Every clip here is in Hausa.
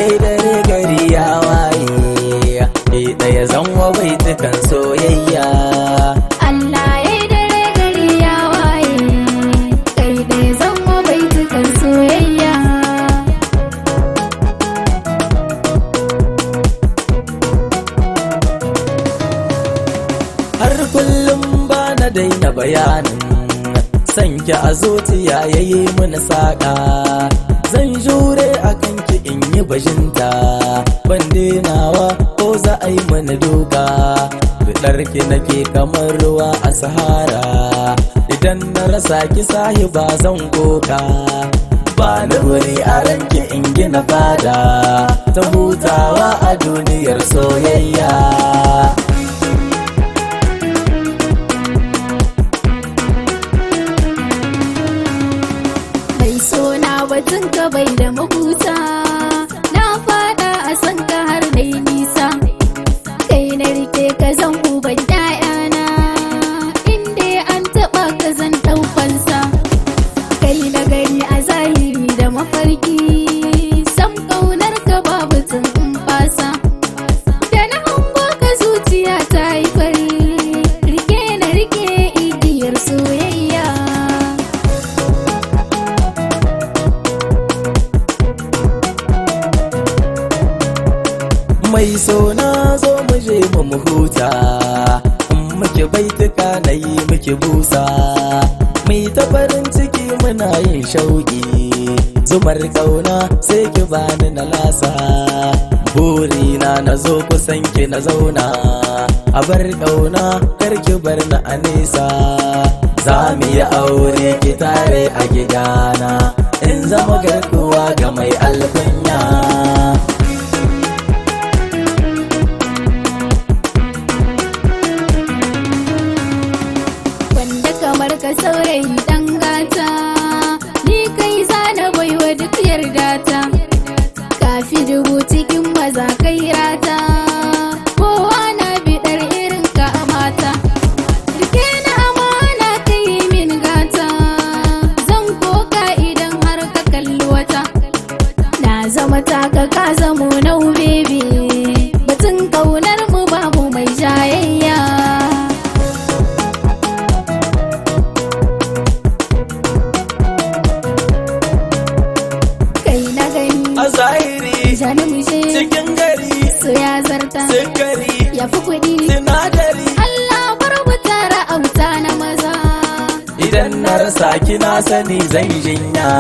yayi dare gari ya waye, ni ɗaya zan wa baitukan soyayya. Allah yayi dare gari ya waye, kai ɗaya zan wa baitukan soyayya. Har kullum ba na daina bayanin sanki a zuciya yayi mini saƙa. Zan jure a kanki in yi bajinta, ban denawa ko za a yi mini duka. Fiɗarki nake kamar ruwa a sahara, idan na rasa ki sahiba zan koka. Ba ni wuri a ranki in gina fada, ta hutawa a duniyar soyayya. Batun ka bai da mahuta, na fada a san ka har dai nisa. Kai na rike ka zan uban ƴaƴana, inda an taɓa ka zan ɗaukansa. Kai na gani a zahiri da mafarki, sam ƙaunar ka babu tun in fasa. Da na hango ka zuciya ta yi fari, rike na rike igiyar soyayya. Mai so na zo mu je mu huta, in muke baituka na yi muke busa. Mai ta farin ciki muna yin shauƙi, zumar ƙauna sai ki bani na lasa. Burina na zo kusan ki na zauna, a bar ƙauna kar ki bar na a nesa. Za mu yi aure ki tare a gidana, in zama garkuwa ga mai alkunya. Kamar ka saurayi dan gata, ni kai zana baiwa duk yardata. Kafi dubu cikin maza kai rata, kowa na biɗar irin ka a mata. Rike na amana kai min gata, zan koka idan har ka kalli wata. Na zama taka ka zamo nau baby, batun kaunar mu babu mai jayayya. A zahiri cikin gari, su ya zarta sukari ya fi kuɗi sinadari. Allah bar mu tara auta na maza, idan na rasa kina sani zan jinya.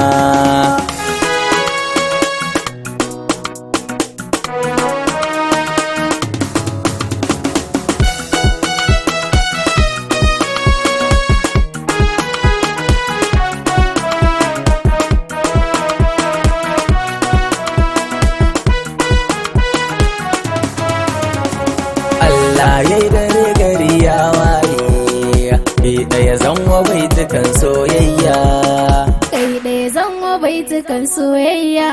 Allah yayi dare gari ya waye, ni ɗaya zan wa baitukan soyayya. kai ɗaya zan wa baitukan soyayya.